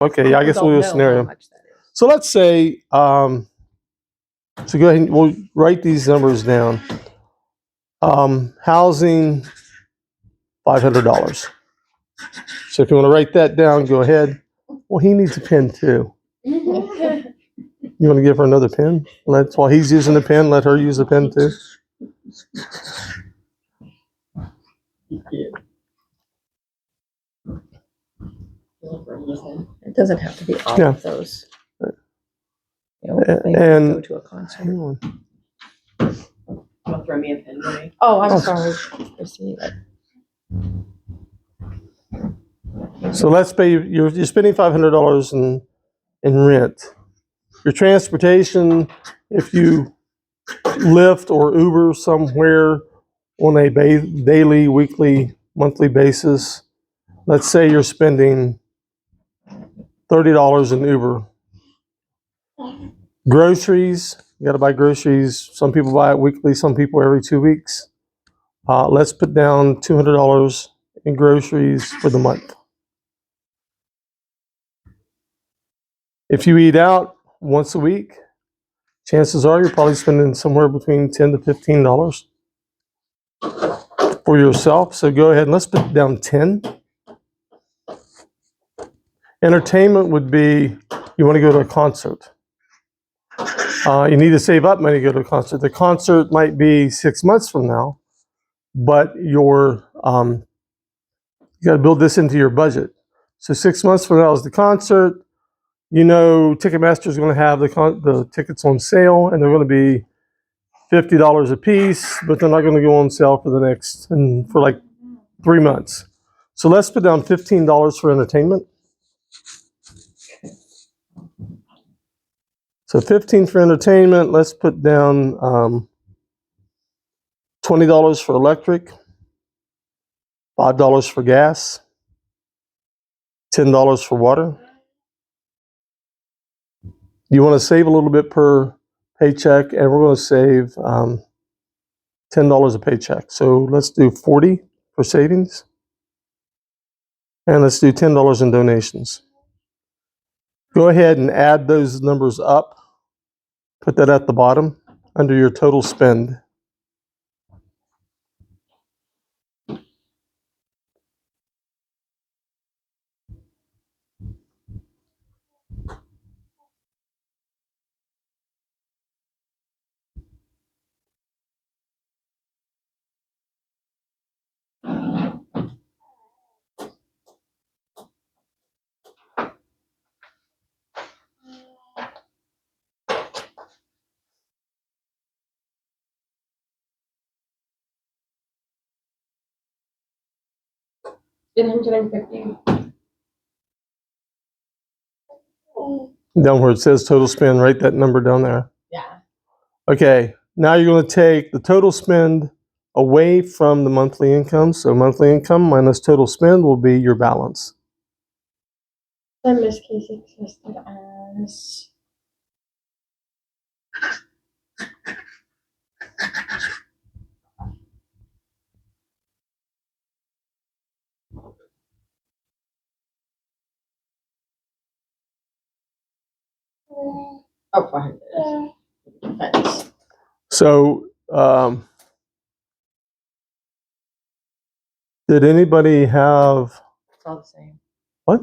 Okay, yeah, I guess we'll do a Don't know how scenario. much that is. So let's say, so go ahead and we'll write these numbers down. Housing, $500. So if you want to write that down, go ahead. Well, he needs a pen too. You want to give her another pen? While he's using the pen, let her use the pen too. It doesn't have to be all Yeah. of those. And- Go to a concert. Hang on. Don't throw me a pen, Marie. Oh, I'm Oh. sorry. I see it. So let's pay you're spending $500 in rent. Your transportation, if you Lyft or Uber somewhere on a daily, weekly, monthly basis, let's say you're spending $30 in Uber. Groceries, you got to buy groceries. Some people buy it weekly, some people every 2 weeks. Let's put down $200 in groceries for the month. If you eat out once a week, chances are you're probably spending somewhere between $10 to $15 for yourself. So go ahead and let's put down 10. Entertainment would be you want to go to a concert. You need to save up money to go to a concert. The concert might be 6 months from now, but you got to build this into your budget. So 6 months from now is the concert. You know, Ticketmaster is going to have the tickets on sale, and they're going to be $50 a piece, but they're not going to go on sale for like 3 months. So let's put down $15 for entertainment. So 15 for entertainment. Let's put down $20 for electric, $5 for gas, $10 for water. You want to save a little bit per paycheck, and we're going to save $10 a paycheck. So let's do 40 for savings, and let's do $10 in donations. Go ahead and add those numbers up. Put that at the bottom under your total spend. $850. Down where it says total spend, write that number down there. Yeah. Okay, now you're going to take the total spend away from the monthly income. So monthly income minus total spend will be your balance. In this case, it's listed as $400. Thanks. So did anybody have, It's all the same. What?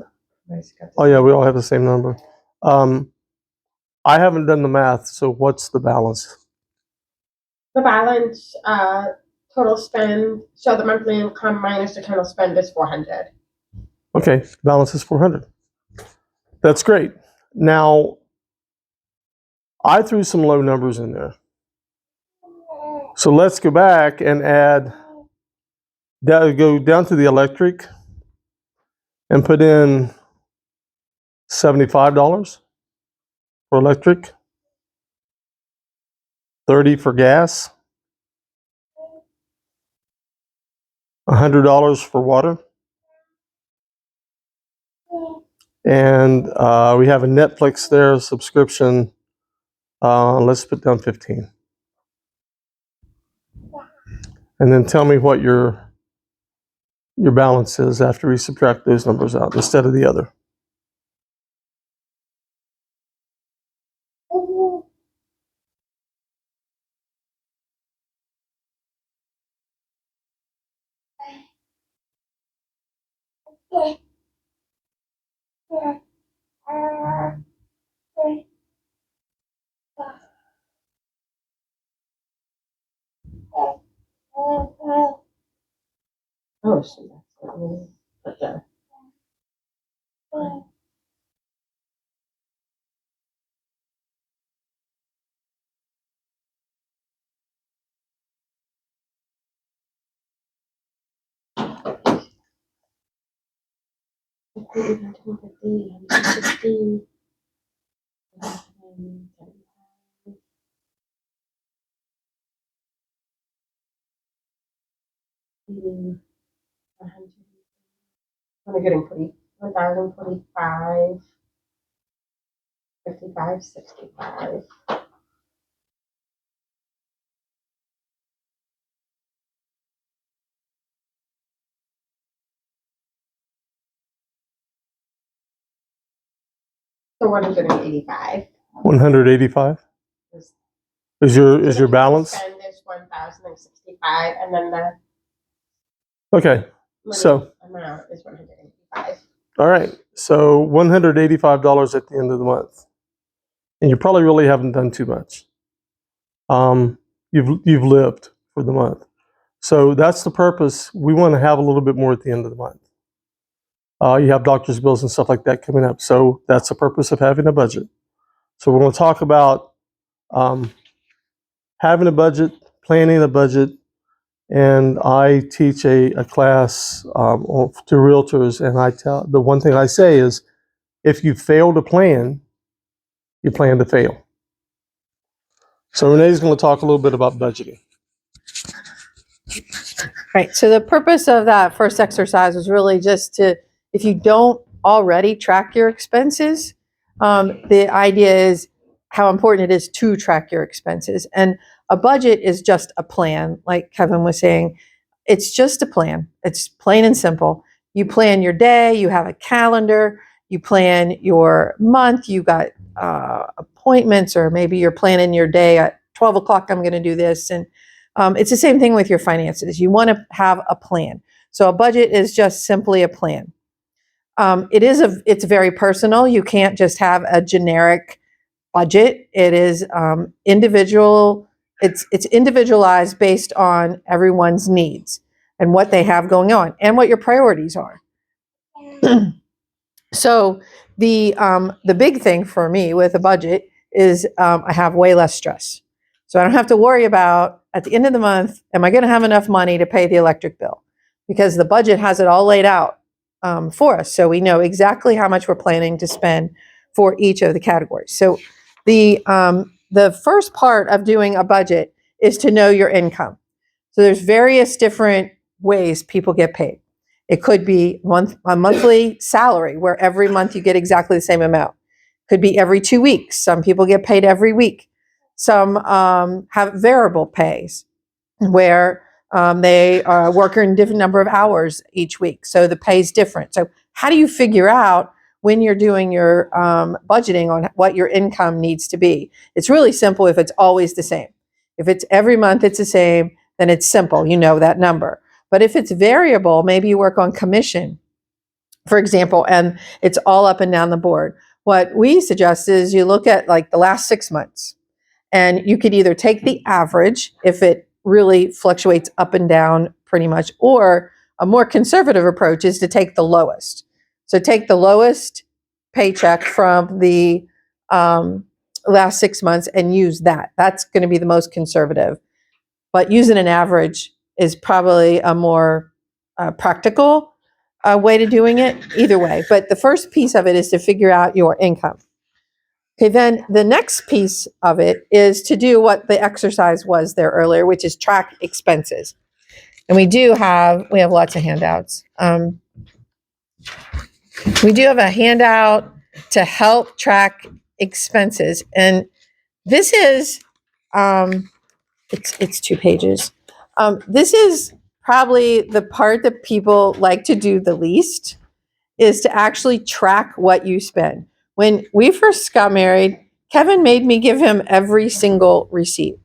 Everybody's got the oh yeah, same. we all have the same number. I haven't done the math, so what's the balance? The balance, total spend, so the monthly income minus the total spend is 400. Okay, balance is 400. That's great. Now, I threw some low numbers in there. So let's go back and go down to the electric and put in $75 for electric, $30 for gas, $100 for water, and we have a Netflix there subscription. Let's put down 15, and then tell me what your balance is after we subtract those numbers out instead of the other. Oh, shoot. Let me put the- I'm getting 1,045, 55, 65. So 185. 185 Is- is your balance? Spend is 1,065, and then the Okay. money So- amount is 185. All right. So $185 at the end of the month, and you probably really haven't done too much. You've lived for the month, so that's the purpose. We want to have a little bit more at the end of the month. You have doctor's bills and stuff like that coming up, so that's the purpose of having a budget. So we're going to talk about having a budget, planning a budget, and I teach a class to realtors, and the one thing I say is, if you fail to plan, you plan to fail. So Renee's going to talk a little bit about budgeting. Right. So the purpose of that first exercise was really just to, if you don't already track your expenses, the idea is how important it is to track your expenses. And a budget is just a plan, like Kevin was saying. It's just a plan. It's plain and simple. You plan your day, you have a calendar, you plan your month, you got appointments, or maybe you're planning your day at 12 o'clock, I'm going to do this. And it's the same thing with your finances. You want to have a plan. So a budget is just simply a plan. It's very personal. You can't just have a generic budget. It is individual. It's individualized based on everyone's needs and what they have going on and what your priorities are. So the big thing for me with a budget is I have way less stress. So I don't have to worry about, at the end of the month, am I going to have enough money to pay the electric bill? Because the budget has it all laid out for us. So we know exactly how much we're planning to spend for each of the categories. So the first part of doing a budget is to know your income. So there's various different ways people get paid. It could be a monthly salary where every month you get exactly the same amount. Could be every 2 weeks. Some people get paid every week. Some have variable pays where they work in a different number of hours each week. So the pay is different. So how do you figure out when you're doing your budgeting on what your income needs to be? It's really simple if it's always the same. If it's every month it's the same, then it's simple. You know that number. But if it's variable, maybe you work on commission, for example, and it's all up and down the board. What we suggest is you look at like the last 6 months, and you could either take the average if it really fluctuates up and down pretty much, or a more conservative approach is to take the lowest. So take the lowest paycheck from the last 6 months and use that. That's going to be the most conservative. But using an average is probably a more practical way to doing it either way. But the first piece of it is to figure out your income. Okay, then the next piece of it is to do what the exercise was there earlier, which is track expenses. And we have lots of handouts. We do have a handout to help track expenses. And this is, it's 2 pages. This is probably the part that people like to do the least, is to actually track what you spend. When we first got married, Kevin made me give him every single receipt.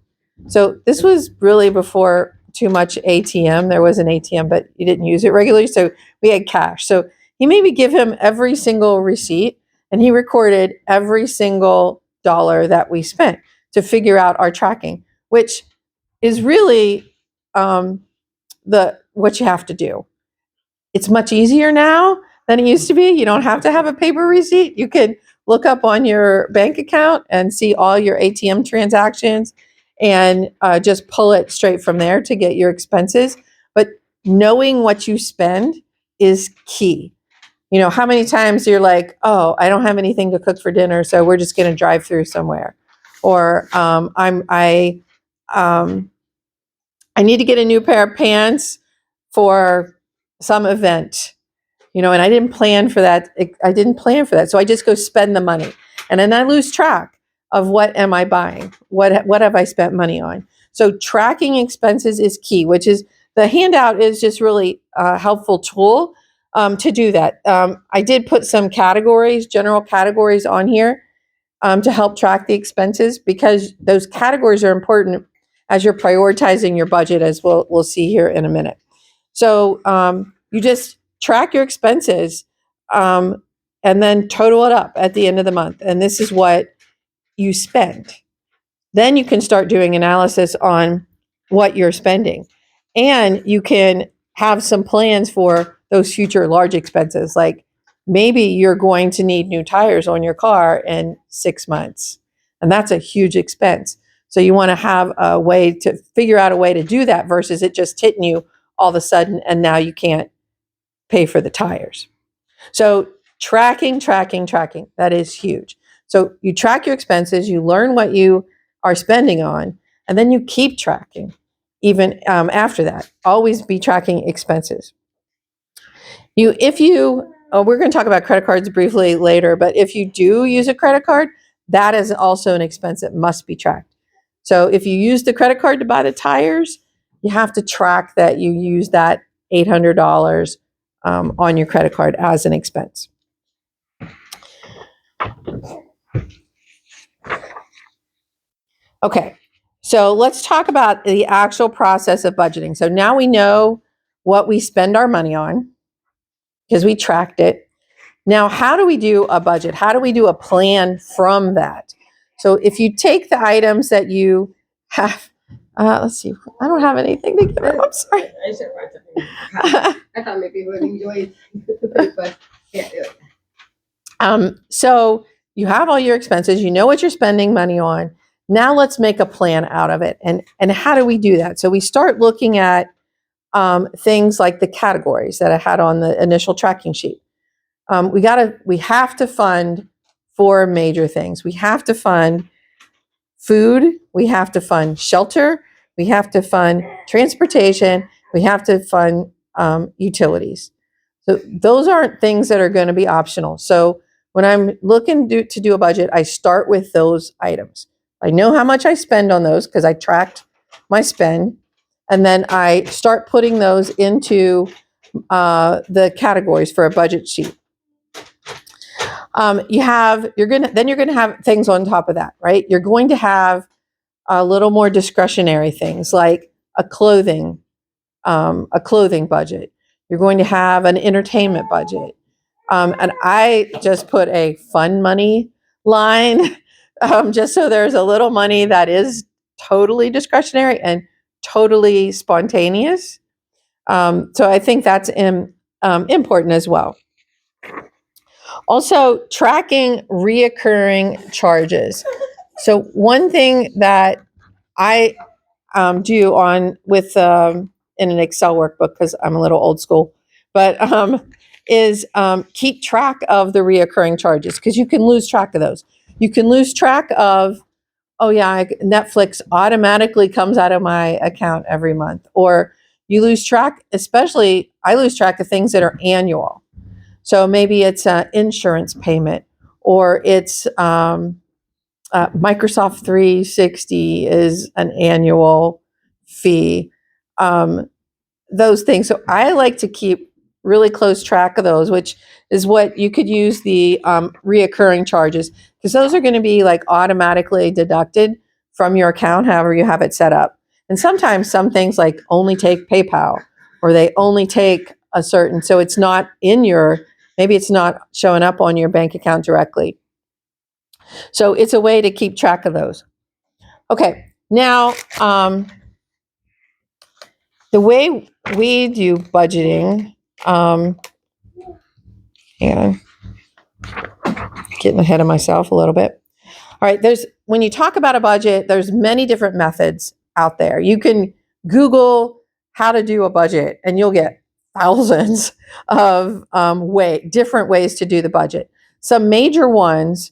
So this was really before too much ATM. There was an ATM, but you didn't use it regularly. So we had cash. So he made me give him every single receipt, and he recorded every single dollar that we spent to figure out our tracking, which is really what you have to do. It's much easier now than it used to be. You don't have to have a paper receipt. You can look up on your bank account and see all your ATM transactions and just pull it straight from there to get your expenses. But knowing what you spend is key. You know, how many times you're like, oh, I don't have anything to cook for dinner, so we're just going to drive through somewhere. Or I need to get a new pair of pants for some event, you know, and I didn't plan for that. So I just go spend the money, and then I lose track of what am I buying? What have I spent money on? So tracking expenses is key, which is the handout is just really a helpful tool to do that. I did put some categories, general categories on here to help track the expenses, because those categories are important as you're prioritizing your budget, as we'll see here in a minute. So you just track your expenses and then total it up at the end of the month. And this is what you spend. Then you can start doing analysis on what you're spending. And you can have some plans for those future large expenses. Like maybe you're going to need new tires on your car in 6 months. And that's a huge expense. So you want to have a way to figure out a way to do that versus it just hitting you all of a sudden and now you can't pay for the tires. So tracking, that is huge. So you track your expenses, you learn what you are spending on, and then you keep tracking even after that. Always be tracking expenses. We're going to talk about credit cards briefly later, but if you do use a credit card, that is also an expense that must be tracked. So if you use the credit card to buy the tires, you have to track that you use that $800 on your credit card as an expense. Okay, so let's talk about the actual process of budgeting. So now we know what we spend our money on because we tracked it. Now, how do we do a budget? How do we do a plan from that? So if you take the items that you have, let's see, I don't have anything to give them. I'm sorry. I should write something. I thought maybe you would enjoy it, but can't do it. So you have all your expenses, you know what you're spending money on. Now let's make a plan out of it. And how do we do that? So we start looking at things like the categories that I had on the initial tracking sheet. We have to fund 4 major things. We have to fund food, we have to fund shelter, we have to fund transportation, we have to fund utilities. So those aren't things that are going to be optional. So when I'm looking to do a budget, I start with those items. I know how much I spend on those because I tracked my spend, and then I start putting those into the categories for a budget sheet. You're gonna have things on top of that, right? You're going to have a little more discretionary things like a clothing budget. You're going to have an entertainment budget, and I just put a fun money line, just so there's a little money that is totally discretionary and totally spontaneous. So I think that's important as well. Also, tracking reoccurring charges. So one thing that I do in an Excel workbook, because I'm a little old school, but is keep track of the reoccurring charges, because you can lose track of those. You can lose track of, Netflix automatically comes out of my account every month, or you lose track, I lose track of things that are annual. So maybe it's an insurance payment, or it's Microsoft 360 is an annual fee. Those things. So I like to keep really close track of those, which is what you could use the reoccurring charges, because those are going to be like automatically deducted from your account, however you have it set up. And sometimes some things like only take PayPal, or they only take a certain, so it's not in your Maybe it's not showing up on your bank account directly. So it's a way to keep track of those. Okay, now the way we do budgeting, hang on, getting ahead of myself a little bit. All right, when you talk about a budget, there's many different methods out there. You can Google how to do a budget, and you'll get thousands of different ways to do the budget. Some major ones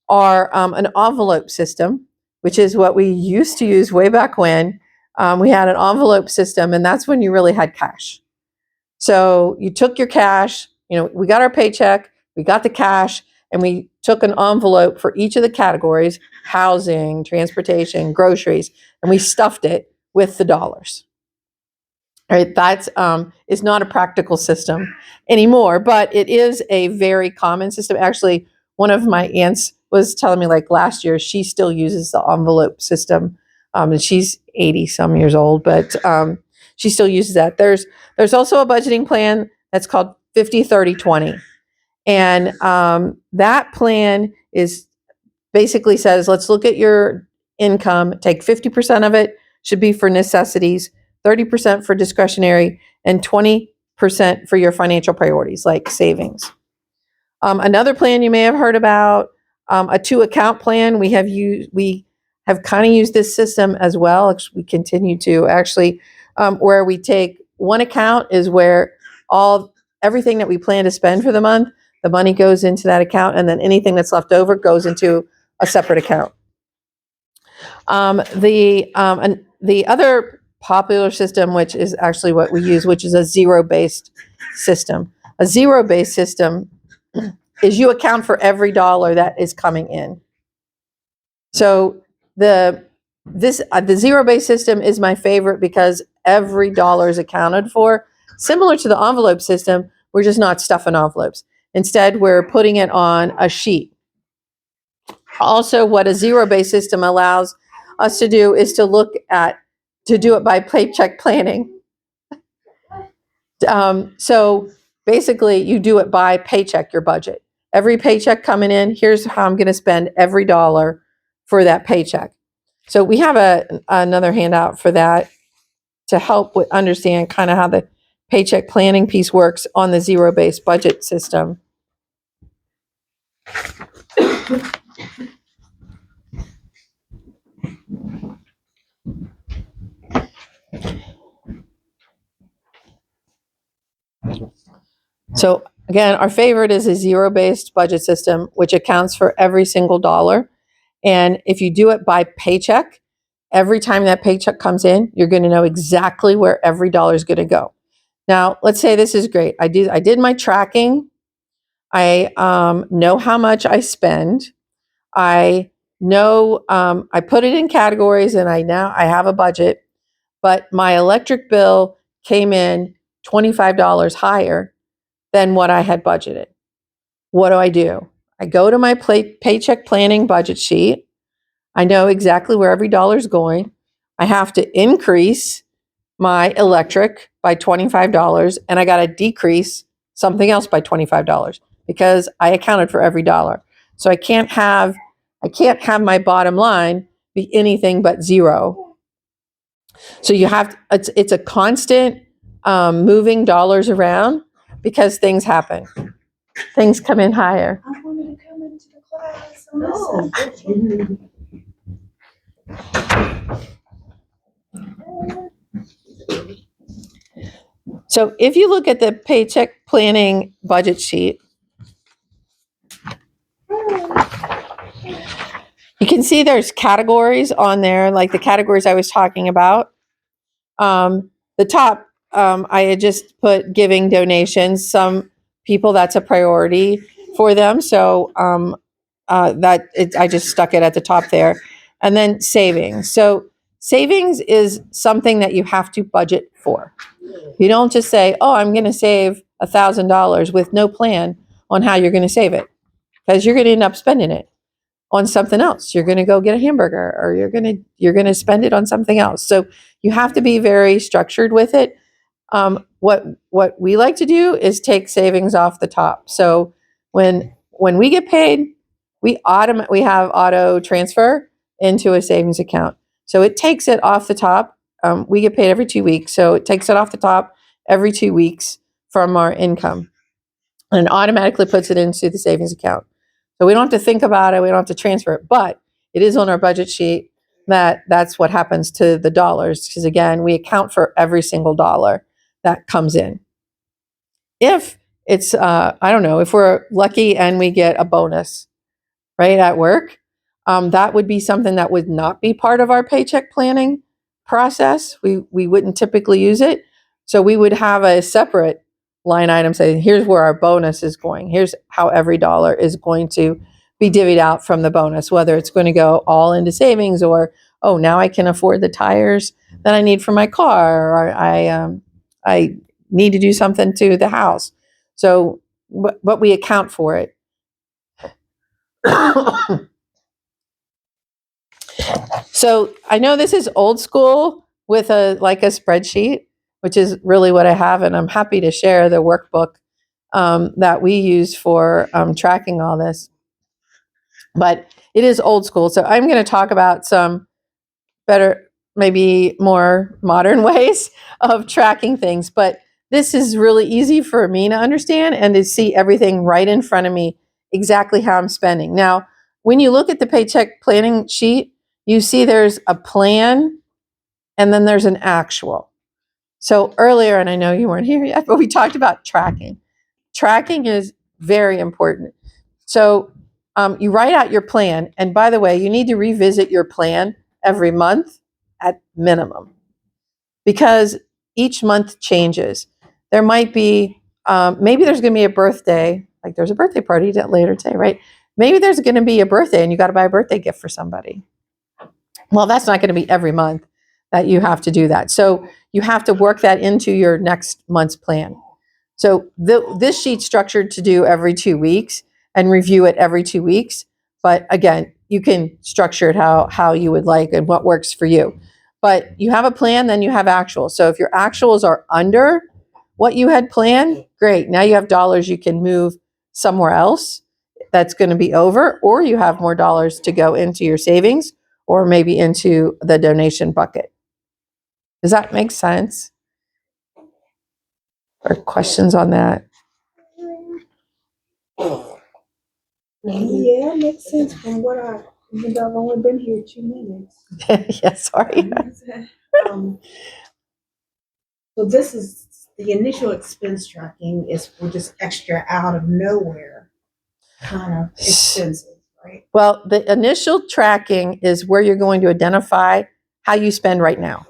are an envelope system, which is what we used to use way back when. We had an envelope system, and that's when you really had cash. So you took your cash, we got our paycheck, we got the cash, and we took an envelope for each of the categories: housing, transportation, groceries, and we stuffed it with the dollars. All right, that's is not a practical system anymore, but it is a very common system. Actually, one of my aunts was telling me, like, last year, she still uses the envelope system, and she's 80 some years old, but she still uses that. There's also a budgeting plan that's called 50-30-20. And that plan is basically says, let's look at your income, take 50% of it should be for necessities, 30% for discretionary, and 20% for your financial priorities like savings. Another plan you may have heard about, a 2-account plan. We have kind of used this system as well. We continue to actually, where we take one account is where everything that we plan to spend for the month, the money goes into that account, and then anything that's left over goes into a separate account. The other popular system, which is actually what we use, which is a zero-based system. A zero-based system is you account for every dollar that is coming in. So the zero-based system is my favorite because every dollar is accounted for. Similar to the envelope system, we're just not stuffing envelopes. Instead, we're putting it on a sheet. Also, what a zero-based system allows us to do is to do it by paycheck planning. So basically, you do it by paycheck, your budget. Every paycheck coming in, here's how I'm going to spend every dollar for that paycheck. So we have another handout for that to help understand kind of how the paycheck planning piece works on the zero-based budget system. So again, our favorite is a zero-based budget system, which accounts for every single dollar. And if you do it by paycheck, every time that paycheck comes in, you're going to know exactly where every dollar is going to go. Now, let's say this is great. I did my tracking. I know how much I spend. I know I put it in categories, and I have a budget. But my electric bill came in $25 higher than what I had budgeted. What do? I go to my paycheck planning budget sheet. I know exactly where every dollar is going. I have to increase my electric by $25, and I got to decrease something else by $25 because I accounted for every dollar. So I can't have my bottom line be anything but zero. So it's a constant moving dollars around because things happen. Things come in higher. I wanted to come into the class and listen. So if you look at the paycheck planning budget sheet, you can see there's categories on there, like the categories I was talking about. The top, I had just put giving donations. Some people, that's a priority for them. So I just stuck it at the top there. And then savings. So savings is something that you have to budget for. You don't just say, oh, I'm going to save $1,000 with no plan on how you're going to save it, because you're going to end up spending it on something else. You're going to go get a hamburger, or you're going to spend it on something else. So you have to be very structured with it. What we like to do is take savings off the top. So when we get paid, we have auto transfer into a savings account. So it takes it off the top. We get paid every 2 weeks, so it takes it off the top every 2 weeks from our income, and automatically puts it into the savings account. So we don't have to think about it. We don't have to transfer it, but it is on our budget sheet that's what happens to the dollars, because again, we account for every single dollar that comes in. If it's, I don't know, if we're lucky and we get a bonus, right, at work, that would be something that would not be part of our paycheck planning process. We wouldn't typically use it. So we would have a separate line item saying, here's where our bonus is going. Here's how every dollar is going to be divvied out from the bonus, whether it's going to go all into savings or, oh, now I can afford the tires that I need for my car, or I need to do something to the house. So, but we account for it. So I know this is old school with a spreadsheet, which is really what I have, and I'm happy to share the workbook that we use for tracking all this. But it is old school, so I'm going to talk about some better, maybe more modern ways of tracking things. But this is really easy for me to understand and to see everything right in front of me, exactly how I'm spending. Now, when you look at the paycheck planning sheet, you see there's a plan and then there's an actual. So earlier, and I know you weren't here yet, but we talked about tracking. Tracking is very important. So you write out your plan. And by the way, you need to revisit your plan every month at minimum, because each month changes. There might be, maybe there's going to be a birthday, like there's a birthday party later today, right? Maybe there's going to be a birthday and you got to buy a birthday gift for somebody. Well, that's not going to be every month that you have to do that. So you have to work that into your next month's plan. So this sheet's structured to do every 2 weeks and review it every 2 weeks. But again, you can structure it how you would like and what works for you. But you have a plan, then you have actuals. So if your actuals are under what you had planned, great. Now you have dollars you can move somewhere else that's going to be over, or you have more dollars to go into your savings or maybe into the donation bucket. Does that make sense? Or questions on that? Yeah, it makes sense from what even though I've only been here 2 minutes. Yeah, sorry. So this is the initial expense tracking is for just extra out of nowhere kind of expenses, right? Well, the initial tracking is where you're going to identify how you spend right now.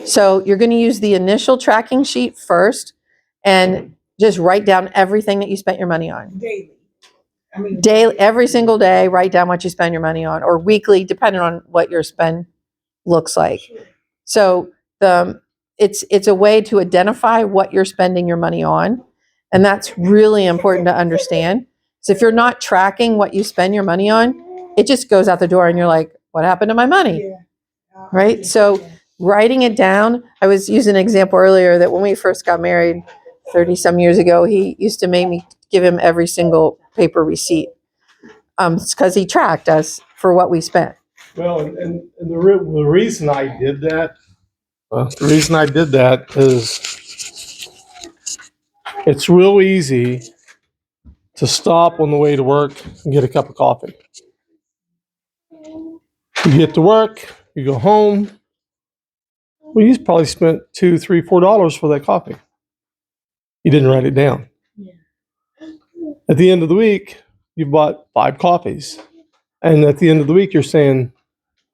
So you're going to use the initial tracking sheet first and just write down everything that you spent your money on. Daily. Daily, every single day, write down what you spend your money on, or weekly, depending on what your spend looks like. So it's a way to identify what you're spending your money on, and that's really important to understand. So if you're not tracking what you spend your money on, it just goes out the door, and you're like, "What happened to my money?" Yeah. Right? So writing it down. I was using an example earlier that when we first got married 30 some years ago, he used to make me give him every single paper receipt because he tracked us for what we spent. Well, and the reason I did that, is it's real easy to stop on the way to work and get a cup of coffee. You get to work, you go home. Well, you probably spent $2, $3, $4 for that coffee. You didn't write it down. Yeah. At the end of the week, you bought 5 coffees. And at the end of the week, you're saying,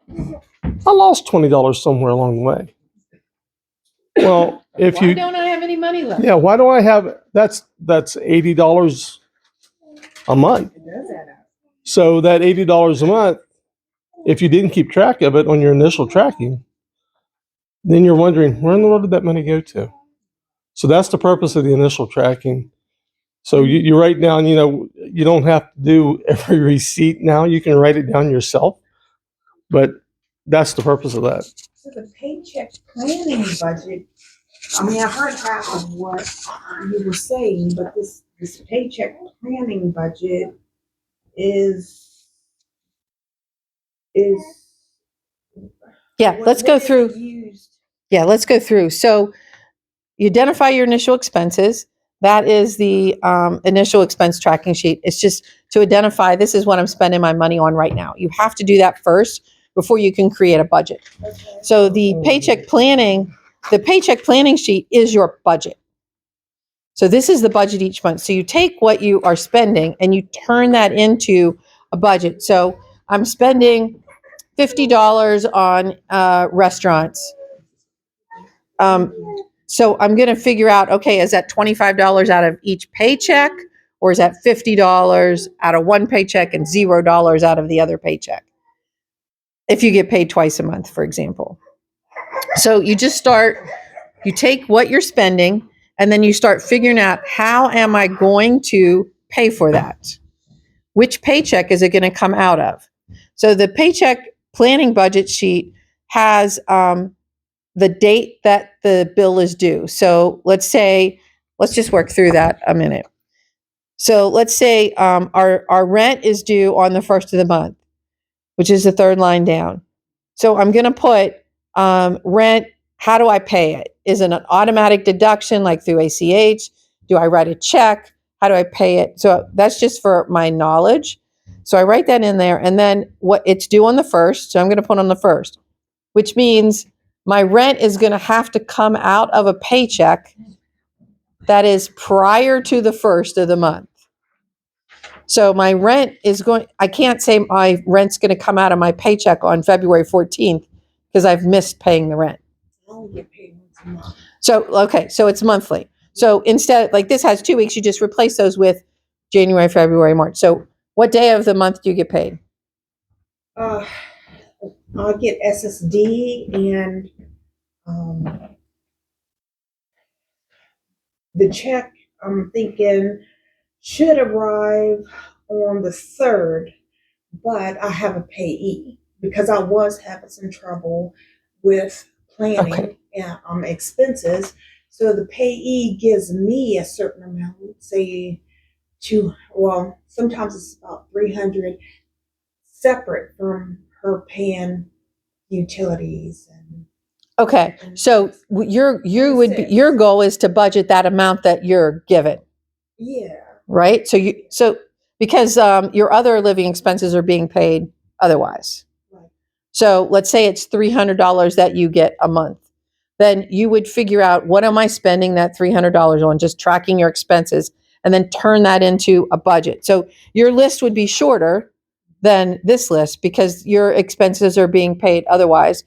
I lost $20 somewhere along the way. Well, if Why don't I have any money left? yeah, why do I have, that's $80 a month. It does add up. So that $80 a month, if you didn't keep track of it on your initial tracking, then you're wondering, where in the world did that money go to? So that's the purpose of the initial tracking. So you write down, you don't have to do every receipt now. You can write it down yourself. But that's the purpose of that. So the paycheck planning budget I mean, I heard half of what you were saying, but this paycheck planning budget is. Yeah, let's go what is it through. used? Yeah, let's go through. So you identify your initial expenses. That is the initial expense tracking sheet. It's just to identify this is what I'm spending my money on right now. You have to do that first before you can create a budget. Okay. So the paycheck planning sheet is your budget. So this is the budget each month. So you take what you are spending and you turn that into a budget. So I'm spending $50 on restaurants. So I'm going to figure out, okay, is that $25 out of each paycheck, or is that $50 out of one paycheck and $0 out of the other paycheck? If you get paid twice a month, for example. So you take what you're spending and then you start figuring out, how am I going to pay for that? Which paycheck is it going to come out of? So the paycheck planning budget sheet has the date that the bill is due. So let's just work through that a minute. So let's say our rent is due on the first of the month, which is the third line down. So I'm going to put rent. How do I pay it? Is it an automatic deduction like through ACH? Do I write a check? How do I pay it? So that's just for my knowledge. So I write that in there, and then what it's due on the first. So I'm going to put on the first, which means my rent is going to have to come out of a paycheck that is prior to the first of the month. So my rent I can't say my rent's going to come out of my paycheck on February 14th because I've missed paying the rent. I only get paid once a month. So, okay, so it's monthly. So instead, like this has 2 weeks, you just replace those with January, February, March. So what day of the month do you get paid? I'll get SSD and the check, I'm thinking, should arrive on the 3rd, but I have a payee because I was having some trouble with planning Okay. expenses. So the payee gives me a certain amount, say sometimes it's about 300 separate from her paying utilities and Okay, so your goal is to budget that amount that you're given, yeah. right? So because your other living expenses are being paid otherwise. Right. So let's say it's $300 that you get a month. Then you would figure out, what am I spending that $300 on? Just tracking your expenses, and then turn that into a budget. So your list would be shorter than this list because your expenses are being paid otherwise.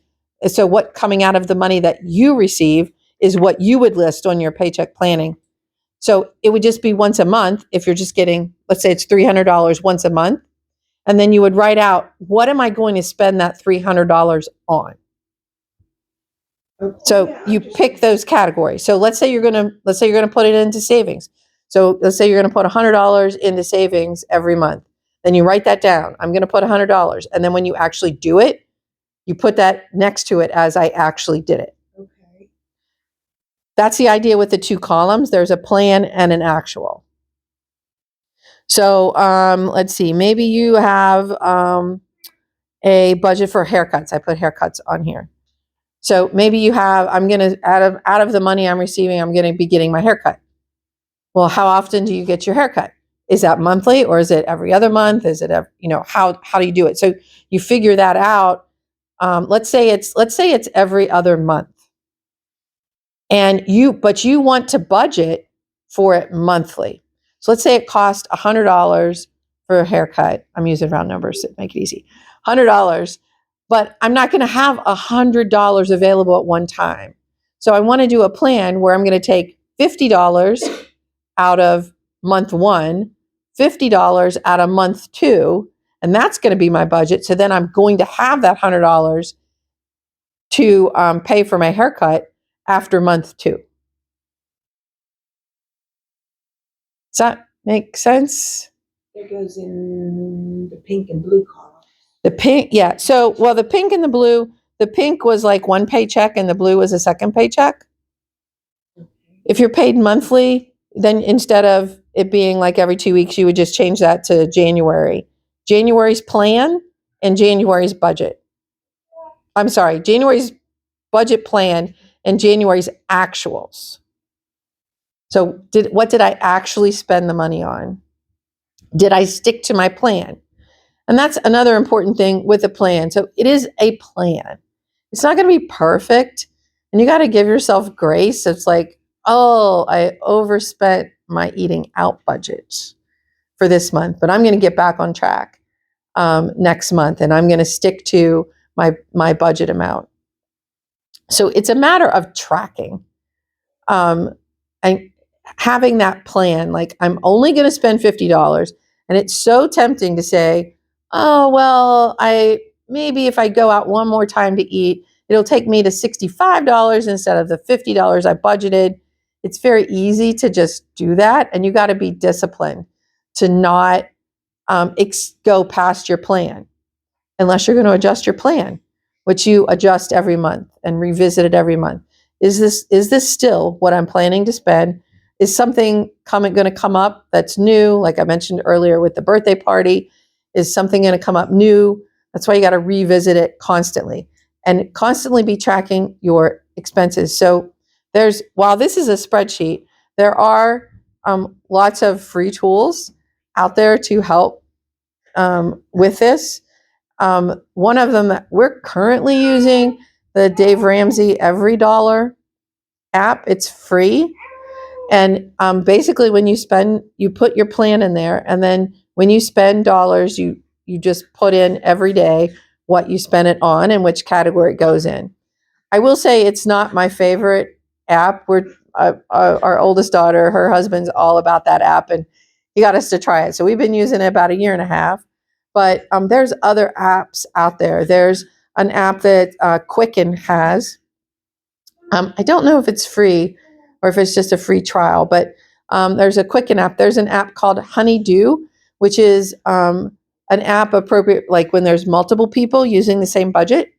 So what coming out of the money that you receive is what you would list on your paycheck planning. So it would just be once a month if you're just getting, let's say it's $300 once a month. And then you would write out, what am I going to spend that $300 on? So you pick those categories. So let's say you're going to put it into savings. So let's say you're going to put $100 into savings every month. Then you write that down. I'm going to put $100. And then when you actually do it, you put that next to it as I actually did it. Okay. That's the idea with the two columns. There's a plan and an actual. So let's see. Maybe you have a budget for haircuts. I put haircuts on here. So maybe you have, I'm going to, out of the money I'm receiving, I'm going to be getting my haircut. Well, how often do you get your haircut? Is that monthly, or is it every other month? Is it, how do you do it? So you figure that out. Let's say it's every other month, but you want to budget for it monthly. So let's say it cost $100 for a haircut. I'm using round numbers to make it easy. $100, but I'm not going to have $100 available at one time. So I want to do a plan where I'm going to take $50 out of month 1, $50 out of month 2, and that's going to be my budget. So then I'm going to have that $100 to pay for my haircut after month 2. Does that make sense? It goes in the pink and blue column. The pink, yeah. So, the pink and the blue, the pink was like one paycheck and the blue was a second paycheck. If you're paid monthly, then instead of it being like every 2 weeks, you would just change that to January. January's plan and January's budget. I'm sorry, January's budget plan and January's actuals. So what did I actually spend the money on? Did I stick to my plan? And that's another important thing with a plan. So it is a plan. It's not going to be perfect. And you got to give yourself grace. It's like, oh, I overspent my eating out budget for this month, but I'm going to get back on track next month, and I'm going to stick to my budget amount. So it's a matter of tracking and having that plan. Like, I'm only going to spend $50, and it's so tempting to say, oh, well, maybe if I go out one more time to eat, it'll take me to $65 instead of the $50 I budgeted. It's very easy to just do that. And you got to be disciplined to not go past your plan unless you're going to adjust your plan, which you adjust every month and revisit it every month. Is this still what I'm planning to spend? Is something going to come up that's new? Like I mentioned earlier with the birthday party, is something going to come up new? That's why you got to revisit it constantly and constantly be tracking your expenses. So while this is a spreadsheet, there are lots of free tools out there to help with this. One of them that we're currently using, the Dave Ramsey Every Dollar app. It's free. And basically when you spend, you put your plan in there, and then when you spend dollars, you just put in every day what you spend it on and which category it goes in. I will say it's not my favorite app. Our oldest daughter, her husband's all about that app, and he got us to try it. So we've been using it about 1.5 years. But there's other apps out there. There's an app that Quicken has. I don't know if it's free or if it's just a free trial, but there's a Quicken app. There's an app called Honeydew, which is an app appropriate like when there's multiple people using the same budget.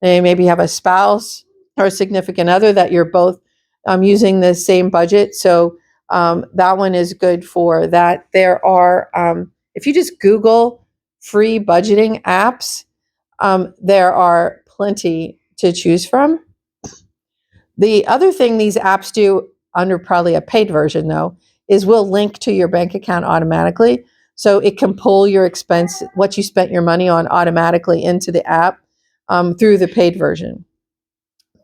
They maybe have a spouse or a significant other that you're both using the same budget. So that one is good for that. There are, if you just Google free budgeting apps, there are plenty to choose from. The other thing these apps do, under probably a paid version though, is will link to your bank account automatically. So it can pull your expense, what you spent your money on, automatically into the app through the paid version.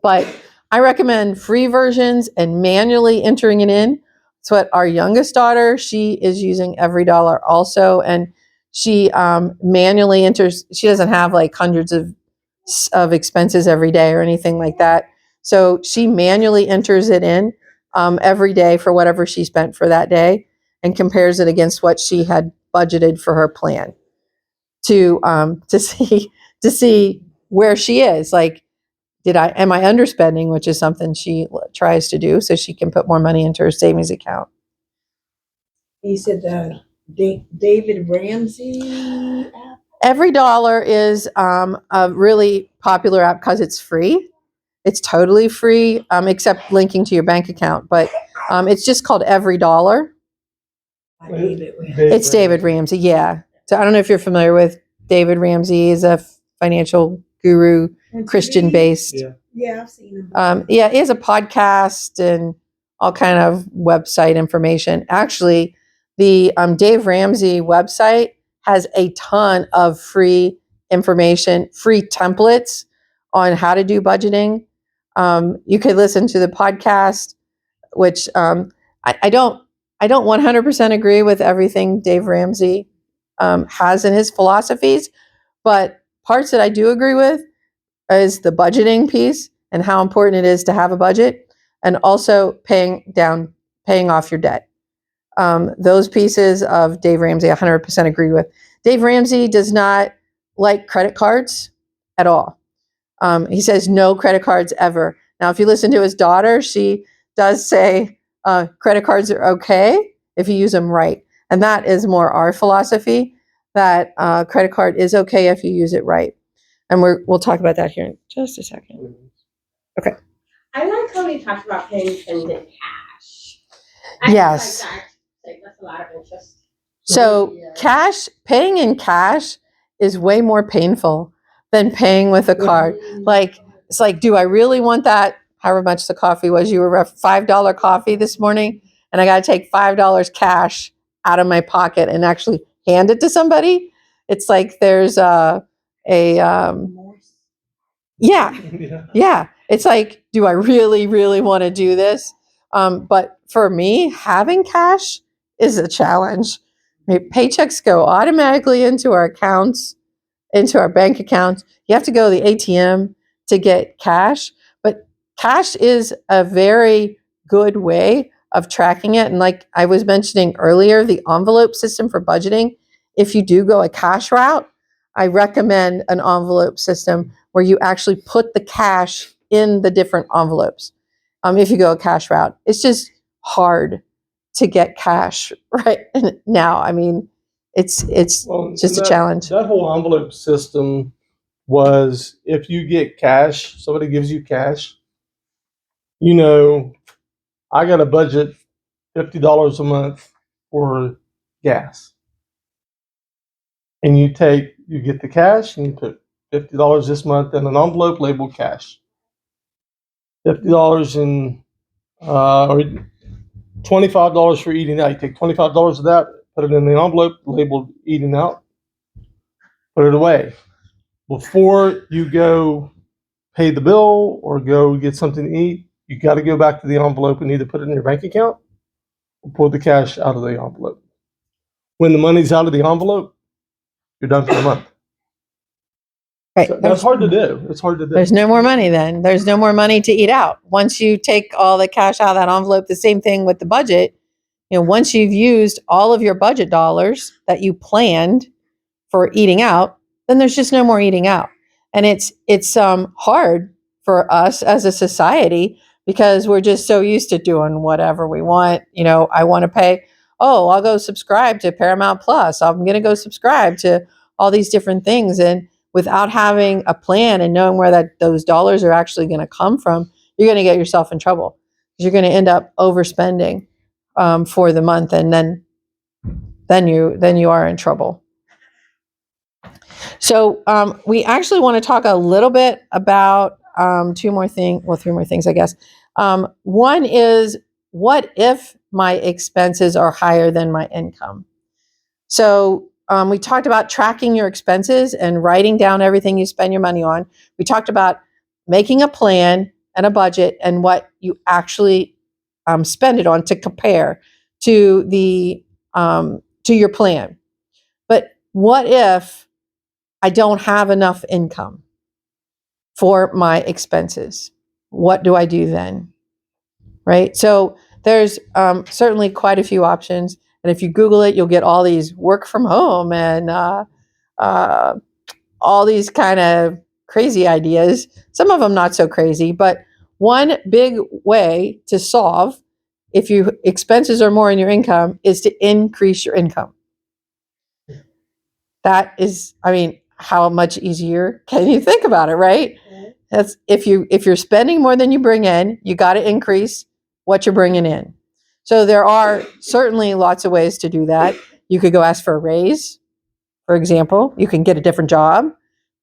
But I recommend free versions and manually entering it in. That's what our youngest daughter, she is using Every Dollar also. And she manually enters, she doesn't have like hundreds of expenses every day or anything like that. So she manually enters it in every day for whatever she spent for that day and compares it against what she had budgeted for her plan to see where she is. Like, am I underspending, which is something she tries to do so she can put more money into her savings account. You said the David Ramsey app? Every Dollar is a really popular app because it's free. It's totally free, except linking to your bank account. But it's just called Every Dollar. It's David Ramsey, yeah. So I don't know if you're familiar with David Ramsey. He's a financial guru, Christian-based. Yeah, I've seen him. Yeah, he has a podcast and all kind of website information. Actually, the Dave Ramsey website has a ton of free information, free templates on how to do budgeting. You could listen to the podcast, which I don't 100% agree with everything Dave Ramsey has in his philosophies, but parts that I do agree with is the budgeting piece and how important it is to have a budget, and also paying off your debt. Those pieces of Dave Ramsey, 100% agree with. Dave Ramsey does not like credit cards at all. He says no credit cards ever. Now, if you listen to his daughter, she does say credit cards are okay if you use them right. And that is more our philosophy, that credit card is okay if you use it right. And we'll talk about that here in just a second. Okay. I like how he talks about paying things in cash. I feel Yes. Like that's a lot of interest. So Yeah. paying in cash is way more painful than paying with a card. Like, it's like, do I really want that? However much the coffee was, you were a $5 coffee this morning, and I got to take $5 cash out of my pocket and actually hand it to somebody. It's like there's yeah, Yeah. yeah. It's like, do I really, really want to do this? But for me, having cash is a challenge. Paychecks go automatically into our accounts, into our bank accounts. You have to go to the ATM to get cash, but cash is a very good way of tracking it. And like I was mentioning earlier, the envelope system for budgeting, if you do go a cash route, I recommend an envelope system where you actually put the cash in the different envelopes. If you go a cash route, it's just hard to get cash right now. I mean, it's Well, just a that- challenge. That whole envelope system was if you get cash, somebody gives you cash, you know, I got to budget $50 a month for gas. And you get the cash and you put $50 this month in an envelope labeled cash. $50 in, or $25 for eating out. You take $25 of that, put it in the envelope labeled eating out, put it away. Before you go pay the bill or go get something to eat, you got to go back to the envelope and either put it in your bank account or pull the cash out of the envelope. When the money's out of the envelope, you're done for the month. Right. So that's hard to do. It's hard to do. There's no more money then. There's no more money to eat out. Once you take all the cash out of that envelope, the same thing with the budget. Once you've used all of your budget dollars that you planned for eating out, then there's just no more eating out. And it's hard for us as a society because we're just so used to doing whatever we want. I want to pay, I'll go subscribe to Paramount Plus. I'm going to go subscribe to all these different things. And without having a plan and knowing where those dollars are actually going to come from, you're going to get yourself in trouble because you're going to end up overspending for the month, and then you are in trouble. So we actually want to talk a little bit about three more things, I guess. One is, what if my expenses are higher than my income? So we talked about tracking your expenses and writing down everything you spend your money on. We talked about making a plan and a budget and what you actually spend it on to compare to to your plan. But what if I don't have enough income for my expenses? What do I do then? Right? So there's certainly quite a few options. And if you Google it, you'll get all these work from home and all these kind of crazy ideas. Some of them not so crazy, but one big way to solve if your expenses are more than your income is to increase your income. That is, how much easier can you think about it, right? That's if you're spending more than you bring in, you got to increase what you're bringing in. So there are certainly lots of ways to do that. You could go ask for a raise, for example. You can get a different job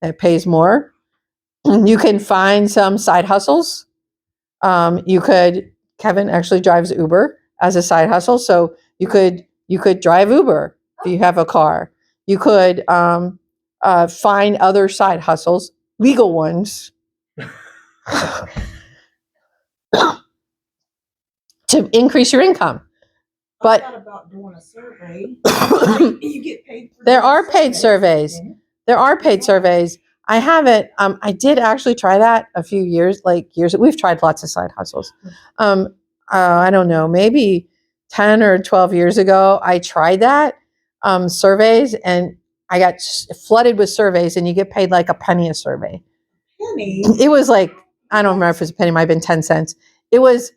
that pays more. You can find some side hustles. Kevin actually drives Uber as a side hustle, so you could drive Uber if you have a car. You could find other side hustles, legal ones, to increase your income. But I thought about doing a survey. You get paid for there doing are paid surveys. There are paid surveys. I haven't. I did actually try that a few years. We've tried lots of side hustles. I don't know, maybe 10 or 12 years ago, I tried that surveys, and I got flooded with surveys, and you get paid like a penny a survey. Penny? It was like, I don't remember if it was a penny, it might have been 10 cents. It was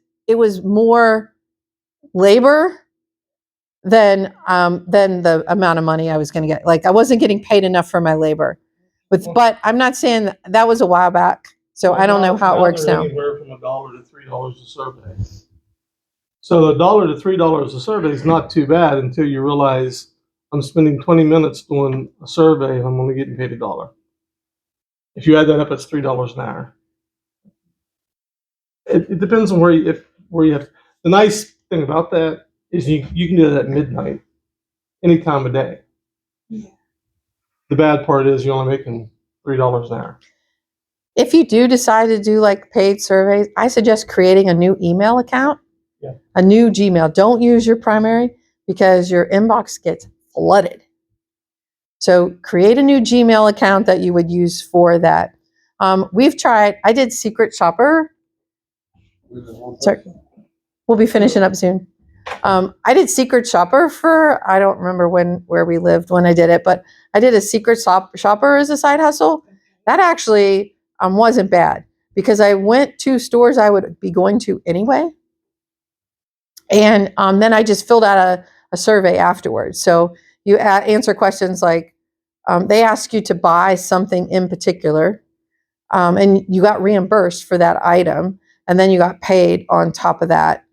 more labor than the amount of money I was going to get. Like, I wasn't getting paid enough for my labor. But I'm not saying that was a while back, so I don't know how it works now. Anywhere from $1 to $3 a survey. So $1 to $3 a survey is not too bad until you realize I'm spending 20 minutes doing a survey and I'm only getting paid $1. If you add that up, it's $3 an hour. It depends on where you have. The nice thing about that is you can do that at midnight, any time of day. Yeah. The bad part is you're only making $3 an hour. If you do decide to do like paid surveys, I suggest creating a new email account, Yeah. a new Gmail. Don't use your primary because your inbox gets flooded. So create a new Gmail account that you would use for that. We've tried, I did Secret Shopper. Sorry, we'll be finishing up soon. I did Secret Shopper for, I don't remember where we lived when I did it, but I did a Secret Shopper as a side hustle. That actually wasn't bad because I went to stores I would be going to anyway. And then I just filled out a survey afterwards. So you answer questions like, they ask you to buy something in particular, and you got reimbursed for that item, and then you got paid on top of that.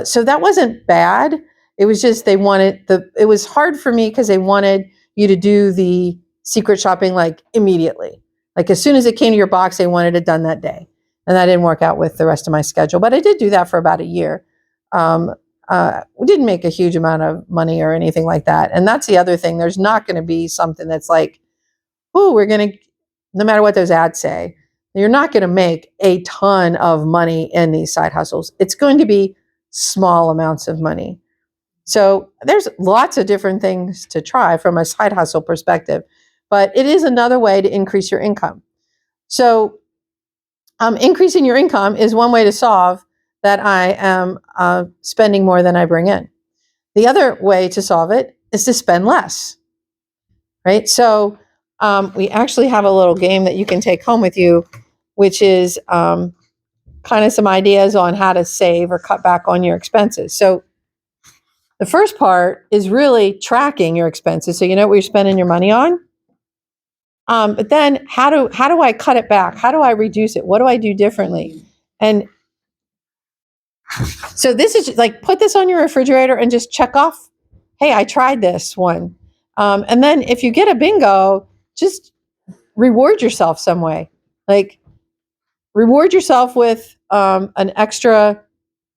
So that wasn't bad. It was just it was hard for me because they wanted you to do the secret shopping like immediately. Like as soon as it came to your box, they wanted it done that day. And that didn't work out with the rest of my schedule. But I did do that for about a year. We didn't make a huge amount of money or anything like that. And that's the other thing. There's not going to be something that's like, oh, no matter what those ads say, you're not going to make a ton of money in these side hustles. It's going to be small amounts of money. So there's lots of different things to try from a side hustle perspective, but it is another way to increase your income. So increasing your income is one way to solve that I am spending more than I bring in. The other way to solve it is to spend less, right? So we actually have a little game that you can take home with you, which is kind of some ideas on how to save or cut back on your expenses. So the first part is really tracking your expenses, so you know what you're spending your money on. But then how do I cut it back? How do I reduce it? What do I do differently? And so this is like, put this on your refrigerator and just check off, hey, I tried this one. And then if you get a bingo, just reward yourself some way. Like reward yourself with an extra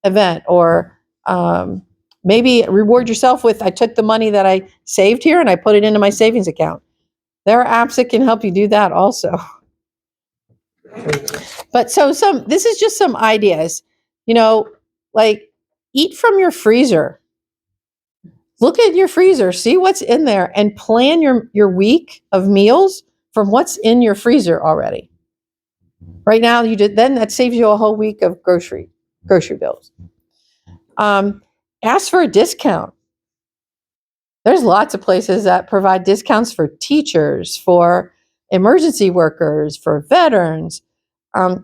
event, or maybe reward yourself with, I took the money that I saved here and I put it into my savings account. There are apps that can help you do that also. But this is just some ideas, like eat from your freezer. Look at your freezer, see what's in there, and plan your week of meals from what's in your freezer already. Right now, then that saves you a whole week of grocery bills. Ask for a discount. There's lots of places that provide discounts for teachers, for emergency workers, for veterans.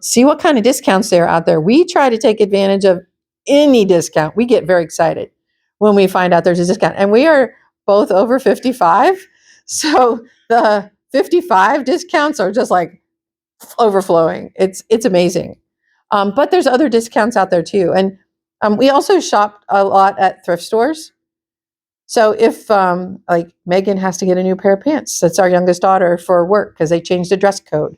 See what kind of discounts there are out there. We try to take advantage of any discount. We get very excited when we find out there's a discount. And we are both over 55. So the 55 discounts are just like overflowing. It's amazing. But there's other discounts out there too. And we also shop a lot at thrift stores. So if like Megan has to get a new pair of pants, that's our youngest daughter, for work because they changed the dress code.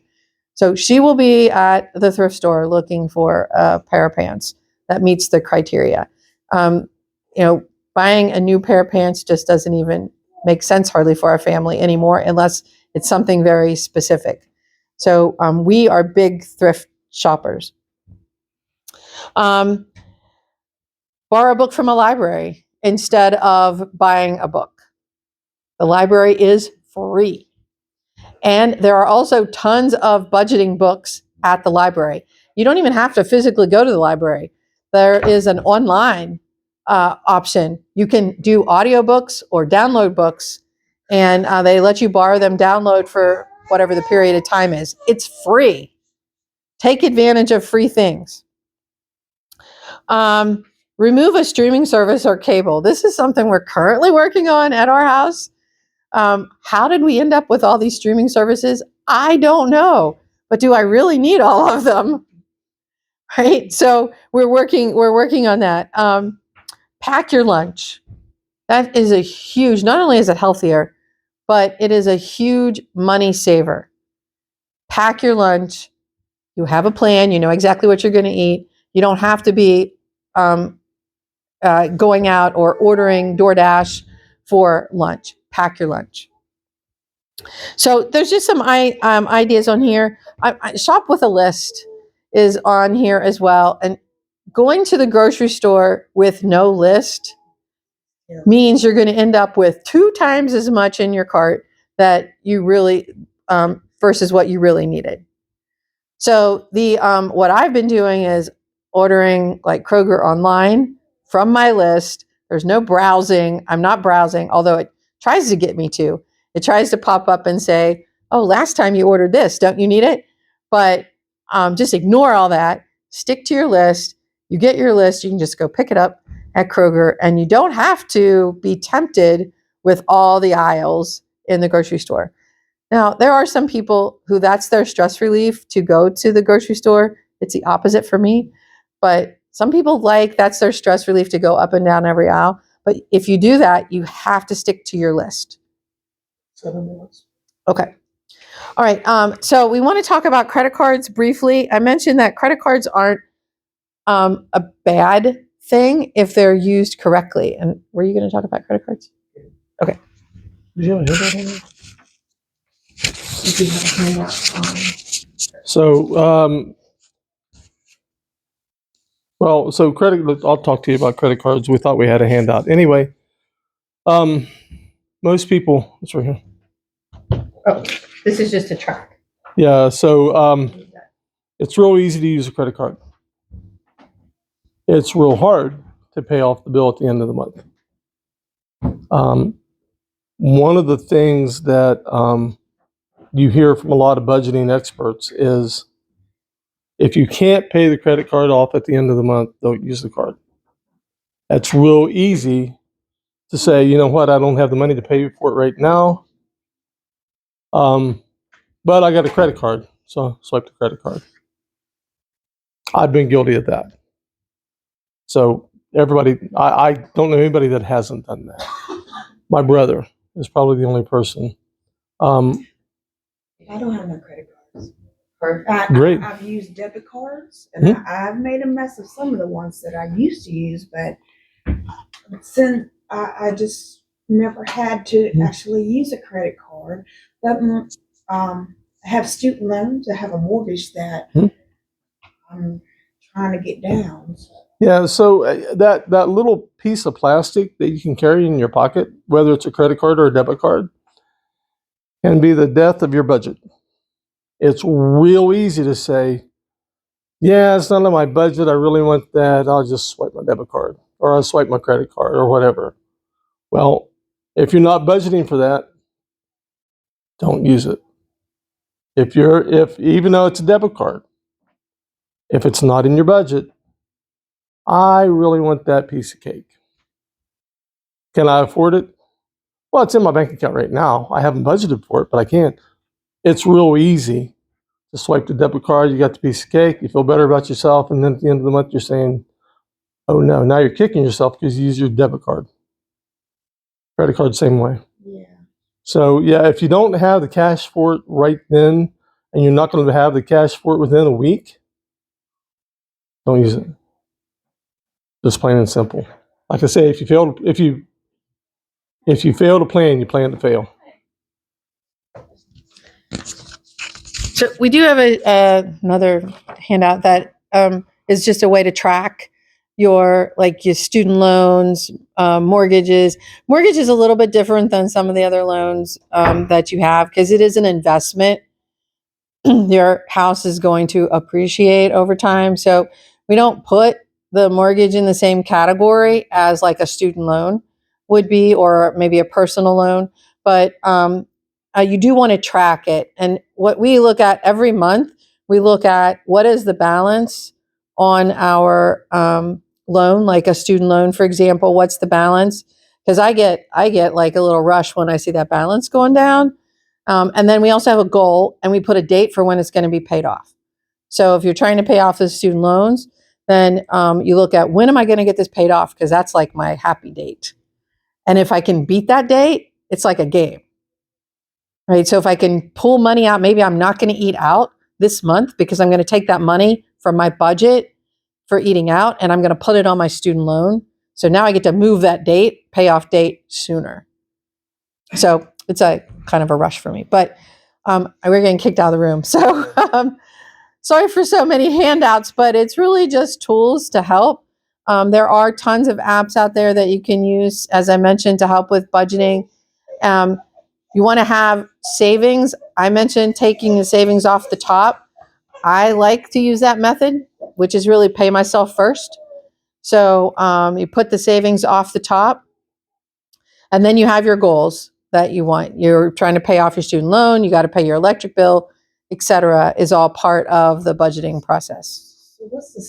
So she will be at the thrift store looking for a pair of pants that meets the criteria. Buying a new pair of pants just doesn't even make sense hardly for our family anymore unless it's something very specific. So we are big thrift shoppers. Borrow a book from a library instead of buying a book. The library is free. And there are also tons of budgeting books at the library. You don't even have to physically go to the library. There is an online option. You can do audiobooks or download books, and they let you borrow them, download for whatever the period of time is. It's free. Take advantage of free things. Remove a streaming service or cable. This is something we're currently working on at our house. How did we end up with all these streaming services? I don't know. But do I really need all of them? right? So we're working on that. Pack your lunch. That is a huge, not only is it healthier, but it is a huge money saver. Pack your lunch. You have a plan. You know exactly what you're going to eat. You don't have to be going out or ordering DoorDash for lunch. Pack your lunch. So there's just some ideas on here. Shop with a list is on here as well. And going to the grocery store with no list means you're going to end up with 2 times as much in your cart that you really versus what you really needed. So the what I've been doing is ordering like Kroger online from my list. There's no browsing. I'm not browsing, although it tries to get me to. It tries to pop up and say, "Oh, last time you ordered this, don't you need it?" But just ignore all that. Stick to your list. You get your list. You can just go pick it up at Kroger, and you don't have to be tempted with all the aisles in the grocery store. Now, there are some people who that's their stress relief to go to the grocery store. It's the opposite for me. But some people that's their stress relief to go up and down every aisle. But if you do that, you have to stick to your list. 7 minutes. Okay. All right. So we want to talk about credit cards briefly. I mentioned that credit cards aren't a bad thing if they're used correctly. And were you going to talk about credit cards? Okay. Did you have a handout on that? You do have a handout. So, so credit, I'll talk to you about credit cards. We thought we had a handout. Anyway, most people, it's right here. Oh, this is just a track. Yeah, so it's real easy to use a credit card. It's real hard to pay off the bill at the end of the month. One of the things that you hear from a lot of budgeting experts is if you can't pay the credit card off at the end of the month, don't use the card. That's real easy to say, you know what, I don't have the money to pay for it right now. But I got a credit card, so swipe the credit card. I've been guilty of that. So everybody, I don't know anybody that hasn't done that. My brother is probably the only person. I don't have no credit cards. Great. I've used debit cards, and I've made a mess of some of the ones that I used to use, but since I just never had to actually use a credit card. But I have student loans. I have a mortgage that I'm trying to get down. Yeah, so that little piece of plastic that you can carry in your pocket, whether it's a credit card or a debit card, can be the death of your budget. It's real easy to say, yeah, it's not on my budget. I really want that. I'll just swipe my debit card or I'll swipe my credit card or whatever. Well, if you're not budgeting for that, don't use it. If even though it's a debit card, if it's not in your budget, I really want that piece of cake. Can I afford it? Well, it's in my bank account right now. I haven't budgeted for it, but I can. It's real easy to swipe the debit card. You got the piece of cake. You feel better about yourself. And then at the end of the month, you're saying, oh no, now you're kicking yourself because you use your debit card. Credit card, same way. Yeah. So yeah, if you don't have the cash for it right then, and you're not going to have the cash for it within a week, don't use it. Just plain and simple. Like I say, if you fail to plan, you plan to fail. So we do have another handout that is just a way to track your student loans, mortgages. Mortgage is a little bit different than some of the other loans that you have because it is an investment. Your house is going to appreciate over time. So we don't put the mortgage in the same category as like a student loan would be, or maybe a personal loan. But you do want to track it. And what we look at every month, we look at what is the balance on our loan, like a student loan, for example. What's the balance? Because I get like a little rush when I see that balance going down. And then we also have a goal, and we put a date for when it's going to be paid off. So if you're trying to pay off the student loans, then you look at when am I going to get this paid off? Because that's like my happy date. And if I can beat that date, it's like a game, right? So if I can pull money out, maybe I'm not going to eat out this month because I'm going to take that money from my budget for eating out and I'm going to put it on my student loan. So now I get to move that date, payoff date sooner. So it's a kind of a rush for me, but we're getting kicked out of the room. So sorry for so many handouts, but it's really just tools to help. There are tons of apps out there that you can use, as I mentioned, to help with budgeting. You want to have savings. I mentioned taking the savings off the top. I like to use that method, which is really pay myself first. So you put the savings off the top, and then you have your goals that you want. You're trying to pay off your student loan. You got to pay your electric bill, etc. Is all part of the budgeting process. So what's the